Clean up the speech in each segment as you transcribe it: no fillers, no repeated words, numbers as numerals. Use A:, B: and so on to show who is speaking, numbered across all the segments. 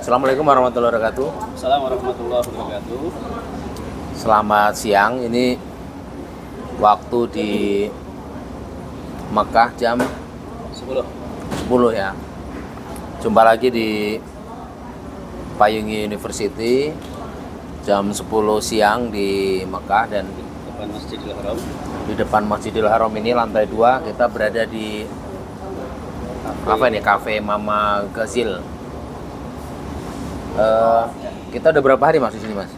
A: Assalamualaikum warahmatullahi wabarakatuh.
B: Assalamualaikum warahmatullahi wabarakatuh.
A: Selamat siang. Ini waktu di Mekah jam
B: 10.
A: 10 ya. Jumpa lagi di Payungi University jam 10 siang di Mekah, dan
B: Depan Masjidil Haram.
A: di depan Masjidil Haram ini lantai 2 kita berada di Cafe Mama Ghazil. Kita udah berapa hari Mas di sini, Mas?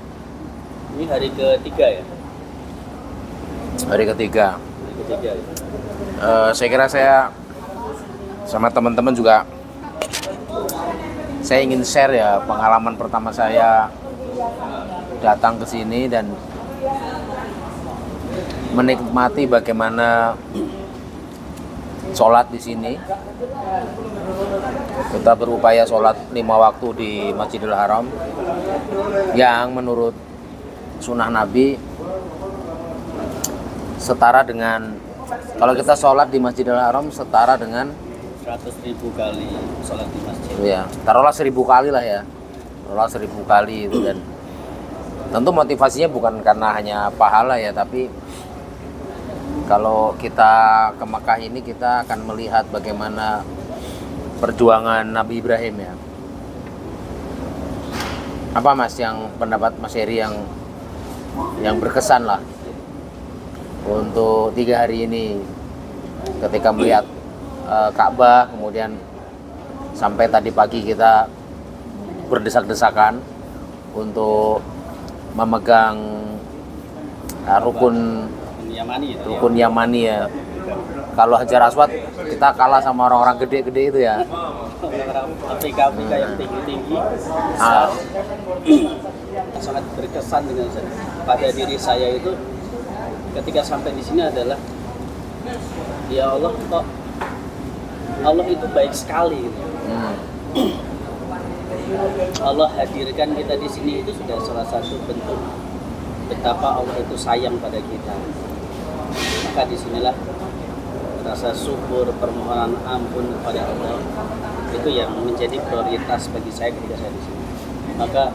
B: Ini hari ketiga ya.
A: Hari ketiga.
B: Hari ketiga ya.
A: Saya kira saya sama teman-teman juga saya ingin share ya pengalaman pertama saya datang ke sini dan menikmati bagaimana sholat di sini. Kita berupaya sholat 5 waktu di Masjidil Haram yang menurut sunnah Nabi setara dengan, kalau kita sholat di Masjidil Haram setara dengan
B: 100.000 kali sholat di masjid.
A: ya, taruhlah 1000 kali lah ya, taruhlah 1000 kali itu. Dan tentu motivasinya bukan karena hanya pahala ya, tapi kalau kita ke Mekah ini kita akan melihat bagaimana perjuangan Nabi Ibrahim ya. Apa Mas yang pendapat Mas Heri yang berkesan lah untuk 3 hari ini ketika melihat Ka'bah, kemudian sampai tadi pagi kita berdesak-desakan untuk memegang rukun
B: Yamani itu
A: rukun Yamani ya. Kalau Hajar Aswad kita kalah sama orang-orang gede-gede itu ya.
B: Orang Afrika yang tinggi-tinggi. Sangat berkesan dengan pada diri saya itu ketika sampai di sini adalah, ya Allah, kok Allah itu baik sekali. Allah hadirkan kita di sini itu sudah salah satu bentuk betapa Allah itu sayang pada kita. Maka disinilah rasa syukur, permohonan ampun kepada Allah itu yang menjadi prioritas bagi saya ketika saya di sini. Maka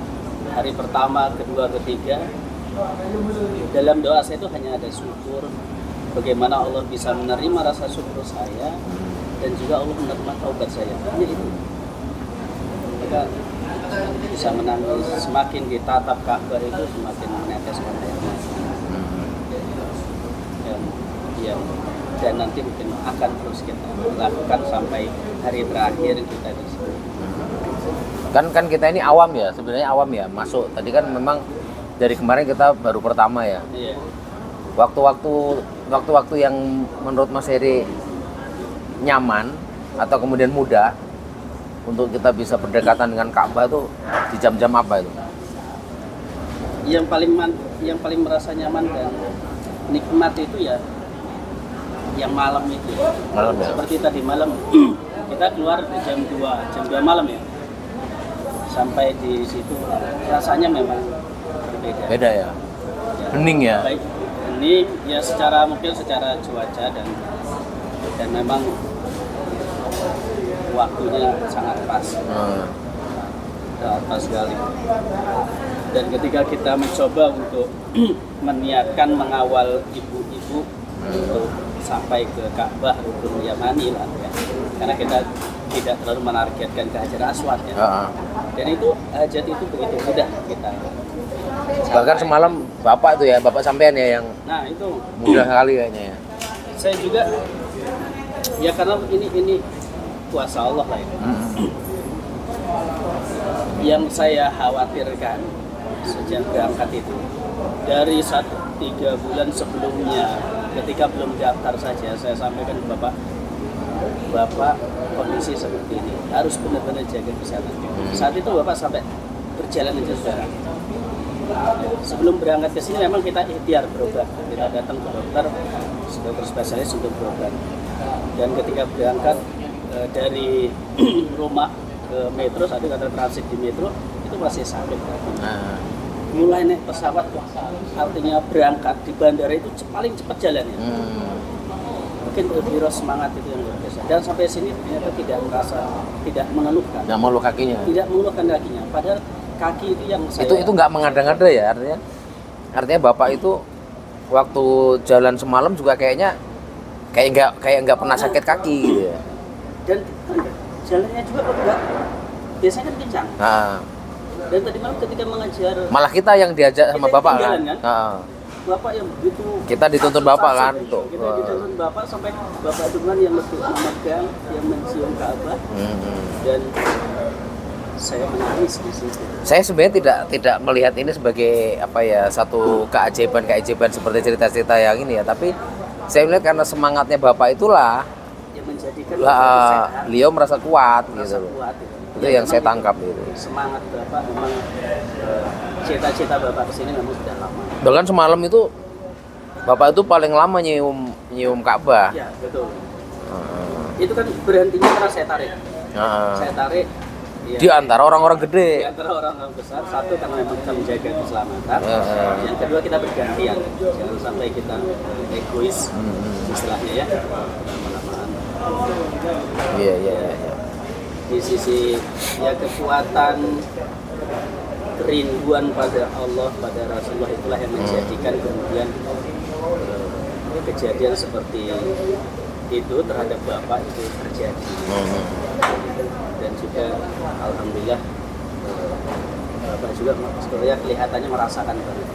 B: hari pertama, kedua, ketiga, dalam doa saya itu hanya ada syukur, bagaimana Allah bisa menerima rasa syukur saya dan juga Allah menerima taubat saya. Hanya itu. Maka bisa menangis, semakin ditatap Ka'bah itu semakin meneteskan air mata. Dan nanti mungkin akan terus kita lakukan sampai hari terakhir kita di sini.
A: Kan kita ini awam ya, sebenarnya awam ya masuk. Tadi kan memang dari kemarin kita baru pertama ya.
B: Iya.
A: Waktu-waktu yang menurut Mas Heri nyaman atau kemudian mudah untuk kita bisa berdekatan dengan Ka'bah itu di jam-jam apa itu?
B: Yang paling merasa nyaman dan nikmat itu ya yang malam itu.
A: Malam ya.
B: Seperti tadi malam kita keluar di jam 2 malam ya. Sampai di situ rasanya memang berbeda.
A: Beda ya. Hening ya.
B: Baik, ini ya mungkin secara cuaca dan memang waktunya sangat pas. Sangat pas sekali. Dan ketika kita mencoba untuk meniatkan mengawal ibu-ibu untuk sampai ke Ka'bah rukun Yamani lah ya. Karena kita tidak terlalu menargetkan ke Hajar Aswad ya. Dan itu hajat itu begitu mudah kita.
A: Bahkan semalam Bapak tuh ya, Bapak sampean ya yang
B: itu
A: mudah sekali kayaknya ya.
B: Saya juga ya karena ini kuasa Allah lah ya. Yang saya khawatirkan sejak berangkat itu dari 3 bulan sebelumnya ketika belum daftar saja saya sampaikan Bapak kondisi seperti ini harus benar-benar jaga kesehatan. Saat itu Bapak sampai berjalan aja saudara. Sebelum berangkat ke sini memang kita ikhtiar berobat. Kita datang ke dokter spesialis untuk berobat. Dan ketika berangkat dari rumah ke metro, saat itu ada transit di metro, itu masih sakit. Mulai naik pesawat, artinya berangkat di bandara itu paling cepat jalannya. bikin Biro semangat itu yang luar biasa. Dan sampai sini ternyata tidak merasa, tidak mengeluhkan.
A: Nggak mengeluh kakinya.
B: Tidak mengeluhkan kakinya. Padahal kaki itu yang saya...
A: Itu nggak mengada-ngada ya artinya bapak itu waktu jalan semalam juga kayak nggak pernah sakit kaki gitu ya.
B: Dan jalannya juga enggak, biasanya kan kencang.
A: Nah,
B: Dan tadi malam ketika mengajar,
A: malah kita yang diajak sama
B: kita
A: bapak kan.
B: ketinggalan, kan?
A: Nah,
B: bapak yang begitu,
A: kita dituntun bapak kan tuh.
B: kita dituntun bapak sampai bapak dengan yang lebih memegang, yang mencium Ka'bah. Dan saya menangis di situ.
A: Saya sebenarnya tidak melihat ini sebagai apa ya, satu keajaiban seperti cerita-cerita yang ini ya, tapi saya melihat karena semangatnya bapak itulah
B: Yang menjadikan
A: beliau merasa kuat
B: merasa
A: gitu loh.
B: kuat, gitu.
A: Itu
B: Ya,
A: yang saya
B: memang
A: tangkap gitu.
B: Semangat bapak memang, cita-cita bapak kesini memang sudah lama.
A: Bahkan semalam itu bapak itu paling lama nyium Ka'bah.
B: Ya betul. Itu kan berhentinya karena saya tarik. Saya tarik. Ya,
A: Di antara orang-orang
B: di
A: gede.
B: antara orang besar, satu karena memang kita menjaga keselamatan. Yang kedua kita bergantian, jangan sampai kita egois, istilahnya ya. Lama-lamaan.
A: Iya.
B: Di sisi ya kekuatan kerinduan pada Allah, pada Rasulullah itulah yang menjadikan kemudian kejadian seperti itu terhadap bapak itu terjadi. Dan juga alhamdulillah bapak juga sebenarnya kelihatannya merasakan banget.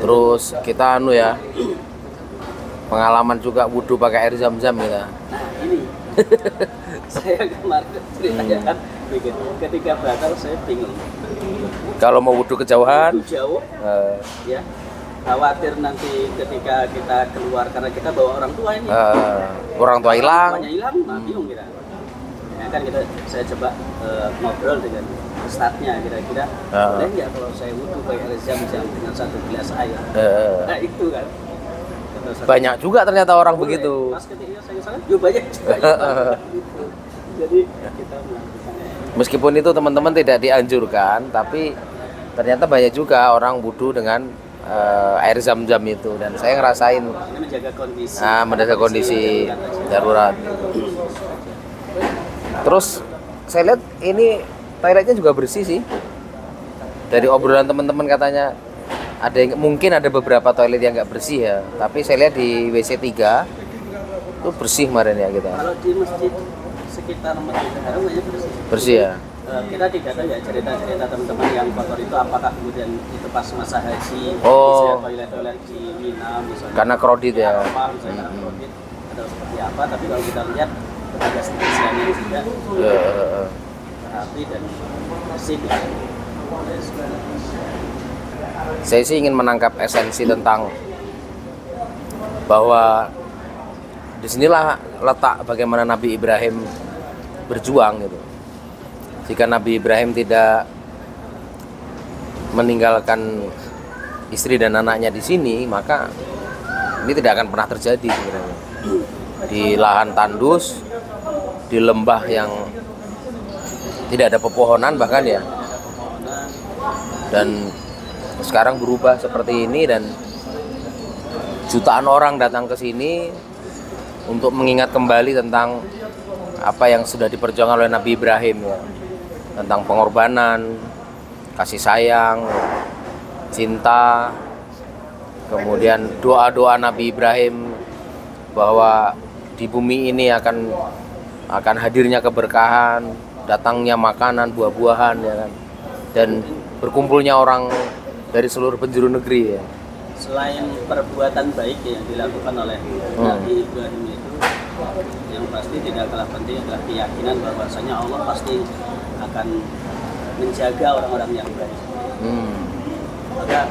A: Terus kita pengalaman juga wudhu pakai air zam-zam kita.
B: Nah ini saya kemarin ceritanya kan begitu. Ketika batal saya bingung.
A: Kalau mau wudhu kejauhan,
B: Wudhu jauh, ya khawatir nanti ketika kita keluar karena kita bawa orang tua ini.
A: orang tua hilang.
B: Tuanya hilang, nah bingung kita. Ya kan saya coba ngobrol dengan ustadznya kira-kira boleh nggak kalau saya wudhu pakai air zam-zam dengan 1 gelas air. Nah itu kan.
A: Banyak juga ternyata orang
B: Boleh.
A: begitu.
B: Pas ketika saya kesana, ya banyak juga. Jadi kita melakukan.
A: Meskipun itu teman-teman tidak dianjurkan, tapi ternyata banyak juga orang wudhu dengan air zam-zam itu, dan saya ngerasain
B: Ini
A: menjaga kondisi darurat. Terus saya lihat ini toiletnya juga bersih sih. Dari obrolan teman-teman katanya mungkin ada beberapa toilet yang nggak bersih ya, tapi saya lihat di WC 3 itu bersih kemarin ya kita.
B: Kalau di masjid sekitar Masjidil Haram banyak bersih.
A: Bersih ya.
B: Kita tidak tahu ya cerita-cerita teman-teman yang kotor itu apakah kemudian itu pas masa haji,
A: Oh.
B: misalnya toilet di Mina misalnya.
A: Karena kredit ya.
B: Apa misalnya kredit atau seperti apa, tapi kalau kita lihat petugas kebersihannya juga rapi dan bersih.
A: Saya sih ingin menangkap esensi tentang bahwa disinilah letak bagaimana Nabi Ibrahim berjuang gitu. Jika Nabi Ibrahim tidak meninggalkan istri dan anaknya di sini, maka ini tidak akan pernah terjadi sebenarnya. Di lahan tandus, di lembah yang tidak ada pepohonan bahkan ya. Dan sekarang berubah seperti ini dan jutaan orang datang ke sini untuk mengingat kembali tentang apa yang sudah diperjuangkan oleh Nabi Ibrahim ya. Tentang pengorbanan, kasih sayang, cinta, kemudian doa-doa Nabi Ibrahim bahwa di bumi ini akan hadirnya keberkahan, datangnya makanan, buah-buahan ya kan, dan berkumpulnya orang dari seluruh penjuru negeri ya.
B: Selain perbuatan baik yang dilakukan oleh Nabi Ibrahim itu, yang pasti tidak kalah penting adalah keyakinan bahwasanya Allah pasti akan menjaga orang-orang yang baik. Maka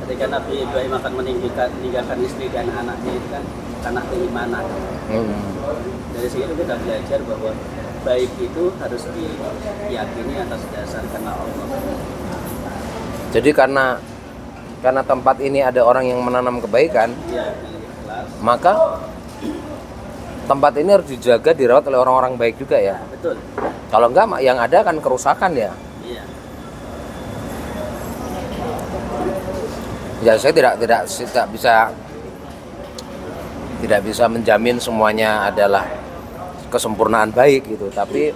B: ketika Nabi Ibrahim akan meninggalkan istri dan anaknya itu kan karena keimanan. Dari situ kita belajar bahwa baik itu harus diyakini atas dasar karena Allah.
A: Jadi karena tempat ini ada orang yang menanam kebaikan,
B: Ya,
A: maka tempat ini harus dijaga, dirawat oleh orang-orang baik juga ya.
B: betul.
A: Kalau enggak, yang ada akan kerusakan ya.
B: Iya.
A: Ya saya tidak bisa tidak bisa menjamin semuanya adalah kesempurnaan baik gitu, tapi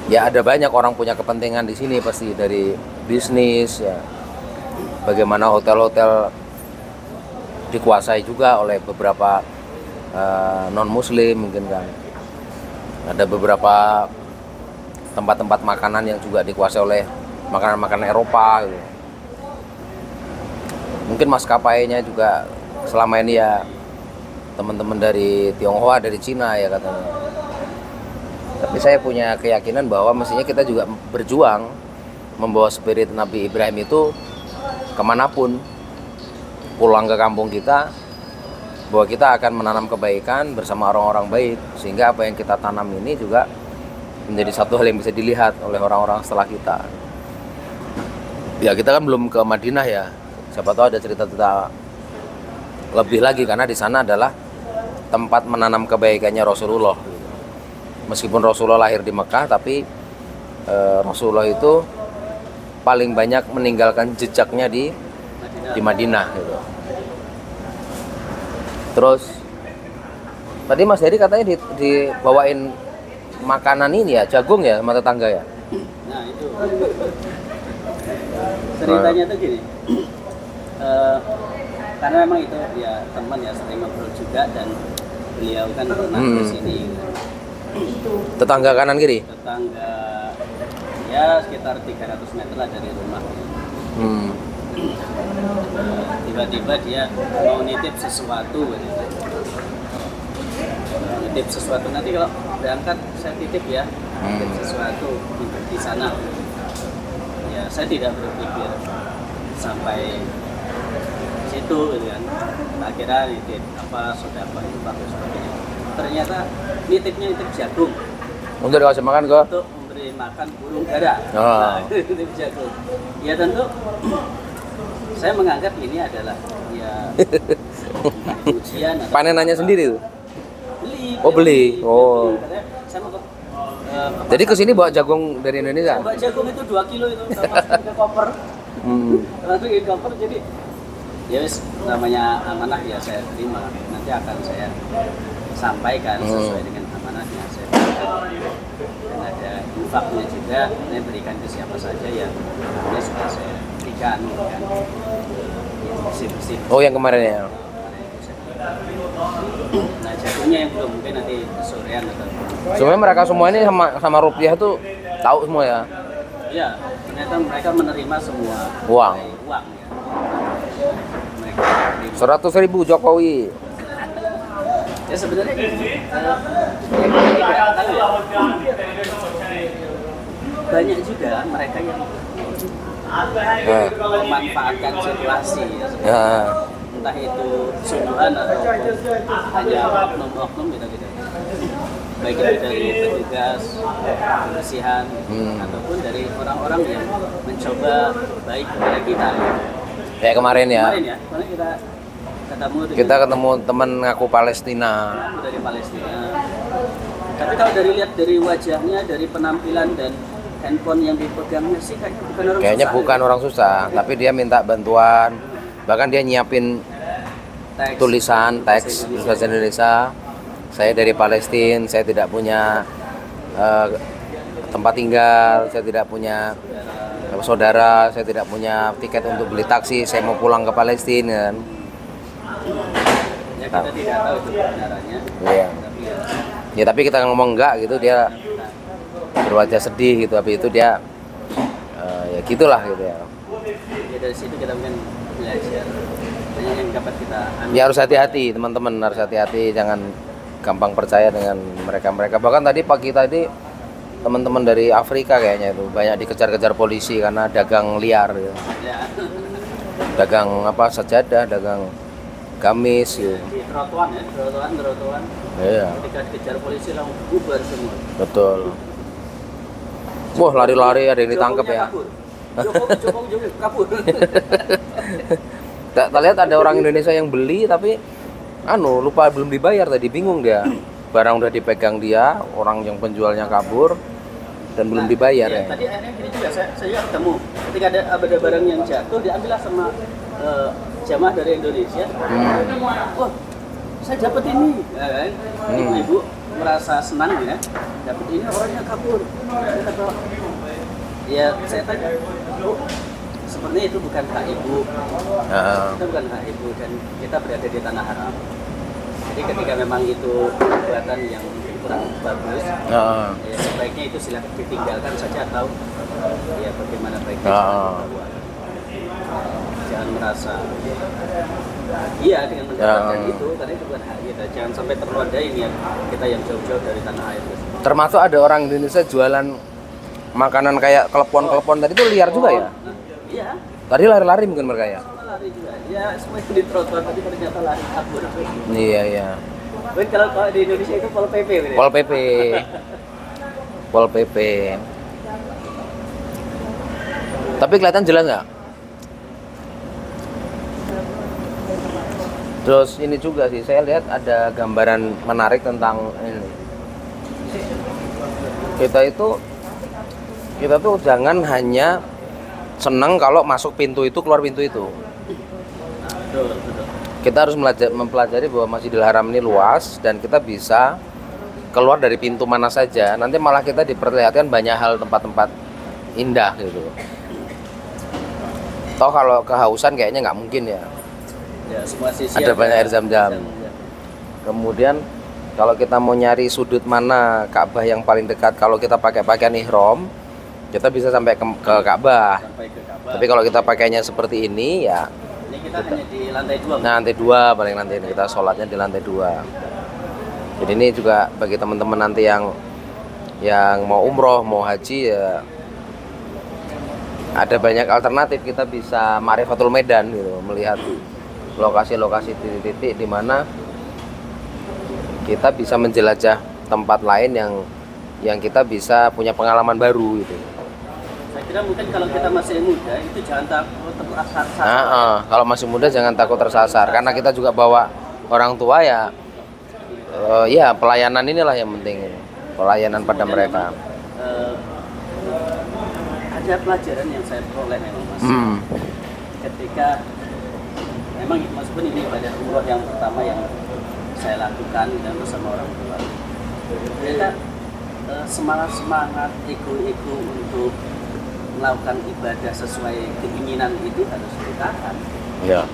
A: ya ada banyak orang punya kepentingan di sini pasti, dari bisnis ya, bagaimana hotel-hotel dikuasai juga oleh beberapa non muslim mungkin kan, ada beberapa tempat-tempat makanan yang juga dikuasai oleh makanan-makanan Eropa gitu. Mungkin maskapainya juga selama ini ya teman-teman dari Tionghoa, dari Cina ya katanya. Tapi saya punya keyakinan bahwa mestinya kita juga berjuang membawa spirit Nabi Ibrahim itu kemanapun, pulang ke kampung kita, bahwa kita akan menanam kebaikan bersama orang-orang baik, sehingga apa yang kita tanam ini juga menjadi satu hal yang bisa dilihat oleh orang-orang setelah kita. Ya kita kan belum ke Madinah ya, siapa tahu ada cerita-cerita lebih lagi, karena di sana adalah tempat menanam kebaikannya Rasulullah. Meskipun Rasulullah lahir di Mekah, tapi Rasulullah itu paling banyak meninggalkan jejaknya di Madinah gitu. Terus tadi Mas Heri katanya dibawain makanan ini ya, jagung ya sama tetangga ya.
B: Nah itu ceritanya tuh gini, karena memang itu ya teman ya sering ngobrol juga, dan beliau kan pernah ke sini.
A: Tetangga kanan kiri?
B: Tetangga ya sekitar 300 meter lah dari rumah. Tiba-tiba dia mau nitip sesuatu gitu. Nitip sesuatu, nanti kalau berangkat saya titip ya, nitip sesuatu untuk di sana. Ya saya tidak berpikir sampai situ gitu kan. Akhirnya nitip apa sudah apa itu bagus sebagainya. Ternyata nitipnya nitip jagung.
A: Untuk dikasih makan ke?
B: Untuk memberi makan burung dara.
A: Oh.
B: Nah, nitip jagung. Ya tentu saya menganggap ini adalah ya ujian.
A: Panenannya sendiri tuh?
B: Beli.
A: Oh beli. Oh.
B: Karena saya mau
A: jadi kesini bawa jagung dari Indonesia?
B: bawa jagung itu 2 kilo itu, langsung ke koper. Langsung ke koper, jadi ya wis namanya amanah ya saya terima. Nanti akan saya sampaikan sesuai dengan amanahnya. Saya berikan, dan ada infaknya juga, saya berikan ke siapa saja yang ini sudah saya berikan kan. Bersih-bersih.
A: Oh yang kemarin ya?
B: Nah jagungnya yang belum, mungkin nanti sorean atau.
A: Sebenarnya mereka semua ini sama rupiah tuh tahu semua ya?
B: Iya, ternyata mereka menerima semua
A: Uang
B: ya. Mereka
A: 100.000 Jokowi.
B: ya sebenarnya yang kita tidak tahu ya, banyak juga mereka yang memanfaatkan situasi ya,
A: Ya.
B: entah itu sungguhan atau hanya oknum-oknum gitu-gitu, baik itu dari petugas kebersihan ataupun dari orang-orang yang mencoba baik kepada kita.
A: Kayak kemarin ya?
B: Kemarin kita
A: ketemu teman ngaku Palestina.
B: Aku dari Palestina. Tapi kalau lihat dari wajahnya, dari penampilan dan handphone yang dipegangnya sih kayaknya bukan orang susah. Tapi dia minta bantuan. Bahkan dia nyiapin tulisan teks bahasa Indonesia. Saya dari Palestina, saya tidak punya tempat tinggal, saya tidak punya saudara, saya tidak punya tiket untuk beli taksi, saya mau pulang ke Palestina kan. Ya kita tidak tahu itu kebenarannya.
A: Iya. Ya tapi kita ngomong enggak gitu, dia berwajah sedih gitu, tapi itu dia ya gitulah gitu ya.
B: Ya dari situ kita mungkin belajar banyak yang dapat kita ambil.
A: Ya harus hati-hati teman-teman, harus hati-hati, jangan gampang percaya dengan mereka. Bahkan pagi tadi teman-teman dari Afrika kayaknya itu banyak dikejar-kejar polisi karena dagang liar gitu.
B: Ya.
A: Dagang apa sajadah, dagang gamis gitu.
B: Di trotoar ya, trotoar.
A: Iya.
B: Ketika dikejar polisi langsung bubar semua.
A: Betul. Wah, lari-lari ada yang ditangkap ya.
B: Jokowi kabur.
A: Tak lihat ada orang Indonesia yang beli tapi lupa belum dibayar tadi, bingung dia. Barang udah dipegang dia, orang yang penjualnya kabur dan belum dibayar ya.
B: Tadi akhirnya gini juga saya juga ketemu. Ketika ada barang yang jatuh diambillah sama jamaah dari Indonesia. Wah, saya dapat ini, ya kan? Ibu-ibu merasa senang ya, dapat ini orangnya kabur. Saya kata, ya saya tanya, Bu, sebenarnya itu bukan hak ibu, itu bukan hak ibu dan kita berada di tanah haram. Jadi ketika memang itu perbuatan yang kurang bagus, ya sebaiknya itu silakan ditinggalkan saja atau ya bagaimana baiknya. Jangan merasa bahagia dengan mendapatkan itu, karena itu bukan hak kita. Jangan sampai terlodai niat kita yang jauh-jauh dari tanah air.
A: Termasuk ada orang Indonesia jualan makanan kayak kelepon-kelepon tadi itu liar juga ya?
B: Iya.
A: Tadi lari-lari mungkin mereka ya?
B: Lari juga. Ya semua itu di trotoar tapi ternyata lari kabur.
A: Iya iya.
B: Mungkin kalau di Indonesia itu Pol PP.
A: Pol PP. Pol PP. Tapi kelihatan jelas nggak? Terus ini juga sih, saya lihat ada gambaran menarik tentang ini. Kita tuh jangan hanya senang kalau masuk pintu itu, keluar pintu itu. Kita harus mempelajari bahwa Masjidil Haram ini luas dan kita bisa keluar dari pintu mana saja. Nanti malah kita diperlihatkan banyak hal, tempat-tempat indah gitu. Toh kalau kehausan kayaknya nggak mungkin ya.
B: Ya, semua sisi
A: ada banyak air zam-zam. Kemudian kalau kita mau nyari sudut mana Ka'bah yang paling dekat, kalau kita pakai pakaian ihram, kita bisa sampai ke Ka'bah. Tapi kalau kita pakainya seperti ini ya,
B: ini kita hanya di lantai 2.
A: Nah, lantai 2 paling nanti kita sholatnya di lantai 2. Jadi ini juga bagi teman-teman nanti yang mau umroh, mau haji ya, ada banyak alternatif. Kita bisa ma'rifatul medan gitu, melihat lokasi-lokasi titik-titik di mana kita bisa menjelajah tempat lain yang kita bisa punya pengalaman baru gitu.
B: Saya kira mungkin kalau kita masih muda itu jangan takut tersasar.
A: Kalau masih muda jangan takut tersasar karena kita juga bawa orang tua ya. Ya pelayanan inilah yang penting, pelayanan pada mereka.
B: Ada pelajaran yang saya peroleh memang Mas. Ketika memang meskipun ini ibadah umroh yang pertama yang saya lakukan dan bersama orang tua, ternyata semangat ego untuk melakukan ibadah sesuai keinginan itu harus ditahan.
A: Iya.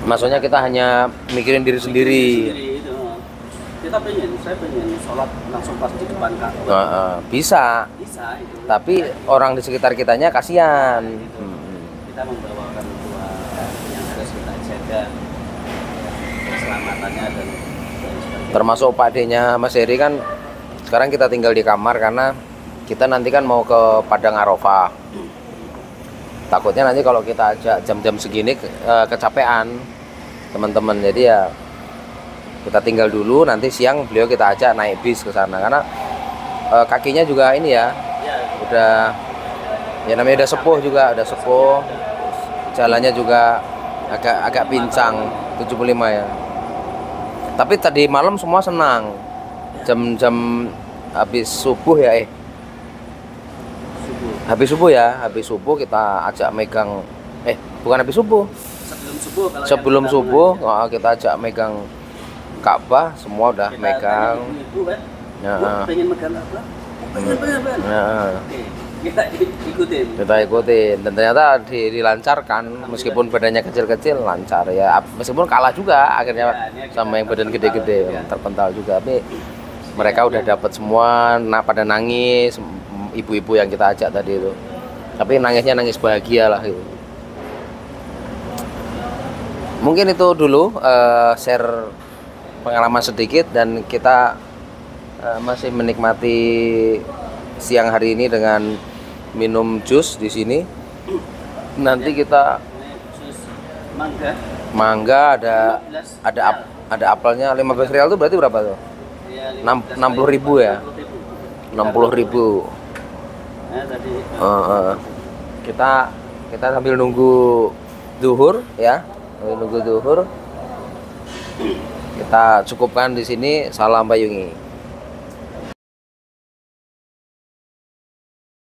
A: Maksudnya kita hanya mikirin diri sendiri.
B: Saya pengen sholat langsung pas di depan Ka'bah.
A: Bisa itu. Tapi orang di sekitar kitanya kasihan.
B: Kita membawa orang tua yang harus kita jaga keselamatannya dan sebagainya.
A: Termasuk Pak D-nya Mas Heri kan sekarang kita tinggal di kamar karena kita nanti kan mau ke Padang Arafah. Takutnya nanti kalau kita ajak jam-jam segini kecapean teman-teman. Jadi ya kita tinggal dulu, nanti siang beliau kita ajak naik bis ke sana karena kakinya juga ini ya, udah ya namanya udah sepuh juga, jalannya juga agak pincang 75 ya. Tapi tadi malam semua senang, jam habis subuh ya habis subuh kita ajak megang bukan habis subuh, sebelum subuh kita ajak megang Ka'bah, semua udah megang.
B: Ya. Pengen megang apa? Kita
A: ikutin dan ternyata dilancarkan meskipun badannya kecil-kecil lancar ya, meskipun kalah juga akhirnya sama yang badan gede-gede terpental juga, tapi mereka udah dapat semua, pada nangis ibu-ibu yang kita ajak tadi itu, tapi nangisnya nangis bahagia lah gitu. Mungkin itu dulu share pengalaman sedikit dan kita masih menikmati siang hari ini dengan minum jus di sini. Nanti kita mangga ada apelnya 15 rial itu berarti berapa tuh? 60.000 ya. 60.000. Kita sambil nunggu zuhur ya. Kita cukupkan di sini. Salam Bayungi.